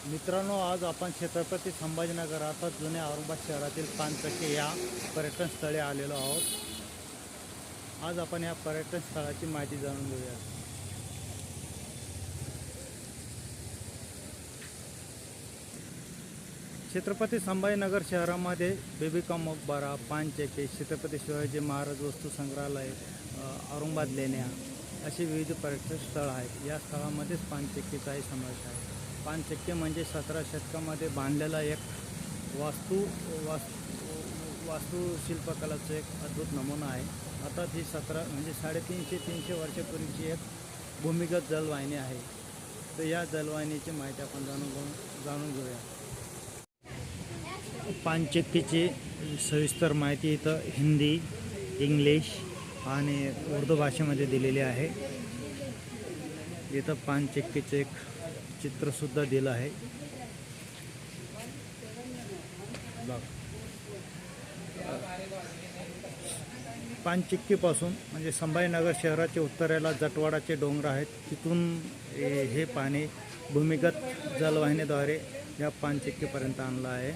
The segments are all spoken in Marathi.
मित्रांनो, आज आपण छत्रपती संभाजीनगर अर्थात जुन्या औरंगाबाद शहरातील पानचक्की या पर्यटन स्थळी आलेलो आहोत। आज आपण या पर्यटन स्थळाची माहिती जाणून घेऊया। छत्रपती संभाजीनगर शहरामध्ये बीबी का मकबरा, पानचक्की, छत्रपती शिवाजी महाराज वस्तू संग्रहालय, औरंगाबाद लेण्या अशी विविध पर्यटन स्थळ आहेत। या स्थळामध्येच पानचक्कीचाही समावेश आहे। पानचक्की म्हणजे 17 शतकामध्ये बांधलेला एक वास्तुशिल्पकलाचं एक अद्भुत नमुना आहे। अर्थात ही 17 म्हणजे 350 वर्षापूर्वीची एक भूमिगत जलवाहिनी आहे। तर या जलवाहिनीची माहिती आपण जाणून घेऊया। पानचक्कीची सविस्तर माहिती इथं हिंदी, इंग्लिश आणि उर्दू भाषेमध्ये दिलेली आहे। इथं पानचक्कीचे एक चित्रसुद्धा दिलं आहे। पानचक्कीपासून म्हणजे संभाजीनगर शहराच्या उत्तरेला जटवाडाचे डोंगर आहेत। तिथून हे पाणी भूमिगत जलवाहिनीद्वारे या पानचक्कीपर्यंत आणलं आहे।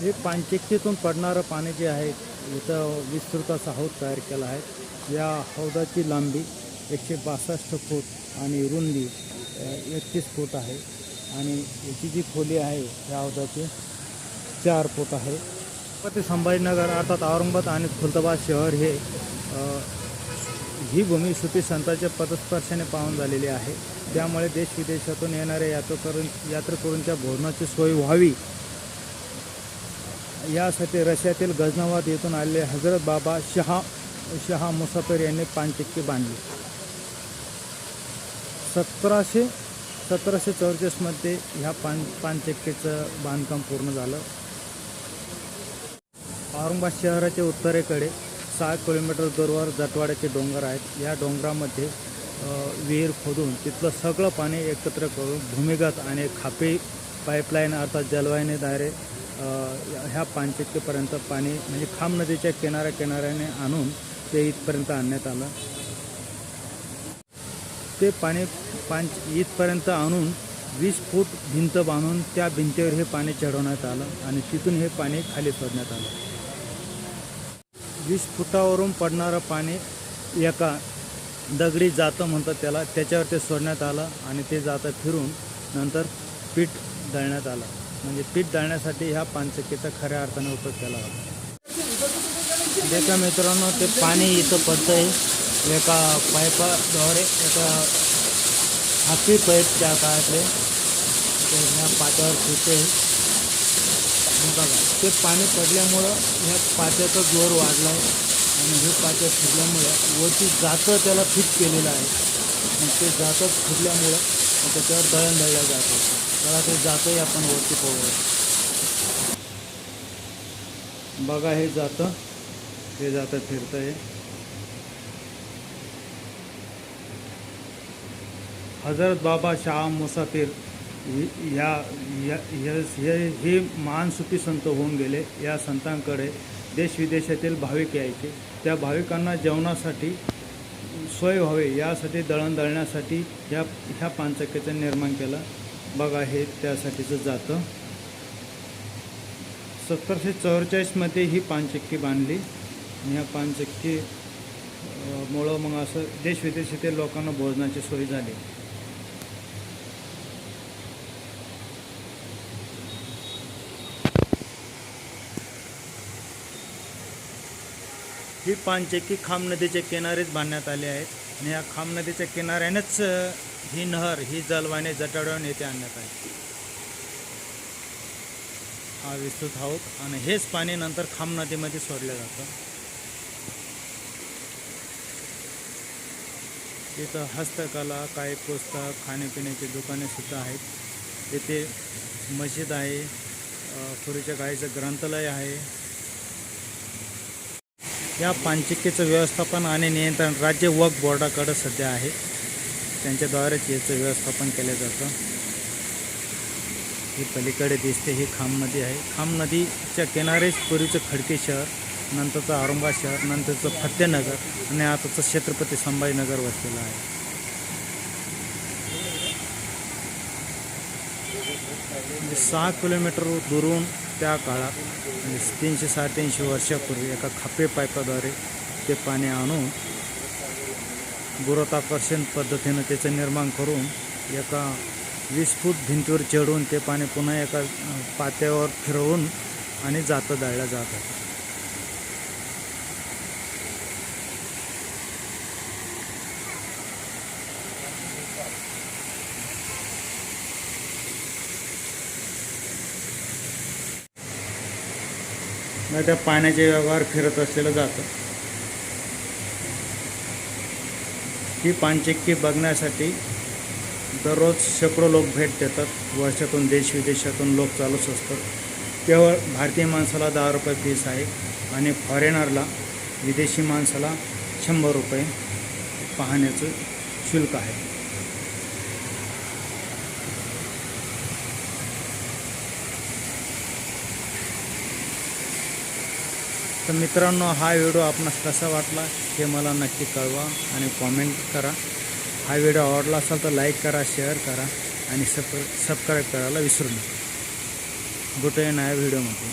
हे पानचक्कीतून पडणारं पाणी जे आहे इथं विस्तृत असा हौद तयार केला आहे। या हौदाची लांबी 162 फूट आणि रुंदी 31 फूट आहे आणि याची जी खोली आहे या हौदाची 4 फूट आहे। छत्रपती संभाजीनगर अर्थात औरंगाबाद आणि खुलताबाद शहर ही भूमी सुफी संतांच्या पदस्पर्शाने पावन झालेली आहे। त्यामुळे देश विदेशातून येणाऱ्या यात्रेकरूंच्या भोजनाची सोय व्हावी यासाठी रशियातील गझनवाद येथून आलेले हजरत बाबा शाह मुसाफिर यांनी पानचक्की बांधली। 1744 मध्ये ह्या पानचक्कीचं बांधकाम पूर्ण झालं। औरंगाबाद शहराच्या उत्तरेकडे 6 किलोमीटर दूरवर जटवाड्याचे डोंगर आहेत। या डोंगरामध्ये विहीर खोदून तिथलं सगळं पाणी एकत्र करून भूमिगत आणि खापी पाईपलाईन अर्थात जलवाहिनीद्वारे ह्या पानचक्कीपर्यंत पाणी म्हणजे खाम नदीच्या किनाऱ्याने आणून ते इथपर्यंत आणण्यात आलं। ते पाणी इथपर्यंत आणून 20 फूट भिंत बांधून त्या भिंतीवर हे पाणी चढवण्यात आलं आणि तिथून हे पाणी खाली सोडण्यात आलं। 20 फुटावरून पडणारं पाणी एका दगडी जातं म्हणतात त्याला, त्याच्यावर ते सोडण्यात आलं आणि ते जातं फिरून नंतर पीठ दळण्यात आलं। म्हणजे पीठ दळण्यासाठी ह्या पानचक्कीचा खऱ्या अर्थाने उपयोग केला होता। देखा मित्रांनो, ते पाणी इथं पडतं आहे एका पाईपाद्वारे, एका हाती पाईप त्या काळातले ह्या पाट्यावर फिरते। बघा, ते पाणी पडल्यामुळं ह्या पाट्याचा जोर वाढला आहे आणि हे पाट्या फिरल्यामुळं वरती जातं त्याला फिट केलेलं आहे आणि ते जातं फिरल्यामुळं त्याच्यावर दळण दळलं जातं। त्याला ते जातंही आपण वरती पोहोचू। बघा, हे जातं फिरतं आहे। हजरत बाबा शाह मुसाफिर हे महान सुफी संत होऊन गेले। या संतांकडे देश विदेशातील भाविक यायचे। त्या भाविकांना जेवणासाठी सोय व्हावी यासाठी दळण दळण्यासाठी ह्या पानचक्कीचं निर्माण केलं। बघा, हे त्यासाठीचं जातं। 1744 मध्ये ही पानचक्की बांधली आणि ह्या पानचक्की मुळं मग असं देश विदेशातील लोकांना भोजनाची सोय झाली। ही पानचक्की खाम नदीच्या किनारीच बांधण्यात आली आहे आणि या खाम नदीच्या किनाऱ्यानेच ही नहर, ही जलवाहिनी जटाडून येथे आणण्यात आली। हा विस्तृत हौद आणि हेच पाणी नंतर खाम नदीमध्ये सोडलं जातं। इथं हस्तकला, काही पुस्तक, खाण्यापिण्याची दुकाने सुद्धा आहेत। इथे मशीद आहे, पूर्वीच्या काळीचं ग्रंथालय आहे। या पानचक्कीचं व्यवस्थापन आणि नियंत्रण राज्य वक्फ बोर्डाकडे सध्या आहे। त्यांच्याद्वारेच याचं व्यवस्थापन केलं जातं। ही पलीकडे दिसते ही खाम नदी आहे. खाम नदीच्या किनारेच पूर्वीचं खडकी शहर, नंतरचं औरंगाबाद शहर, नंतरचं फतेनगर आणि आताचं छत्रपती संभाजीनगर वसलेलं आहे. 6 किलोमीटर दुरून त्या काळात म्हणजे 300-350 वर्षापूर्वी एका खापे पाईपाद्वारे ते पाणी आणून गुरुत्वाकर्षण पद्धतीनं त्याचं निर्माण करून एका 20 फूट भिंतीवर चढवून ते पाणी पुन्हा एका पात्यावर फिरवून आणि जातं दळलं जात आहे. मग त्या पाण्याचे व्यवहार फिरत असलेलं जातं. ही पानचक्की बघण्यासाठी दररोज शेकडो लोक भेट देतात. वर्षातून देशविदेशातून लोक चालूच असतात. केवळ भारतीय माणसाला 10 रुपये फीस आहे आणि फॉरेनरला, विदेशी माणसाला 100 रुपये पाहण्याचं शुल्क आहे. तर मित्रांनो, हा व्हिडिओ आपणास कसा वाटला हे मला नक्की कळवा आणि कॉमेंट करा. हा व्हिडिओ आवडला असेल तर लाईक करा, शेअर करा आणि सबस्क्राईब करायला विसरू नका. भेटूया नव्या व्हिडिओमध्ये.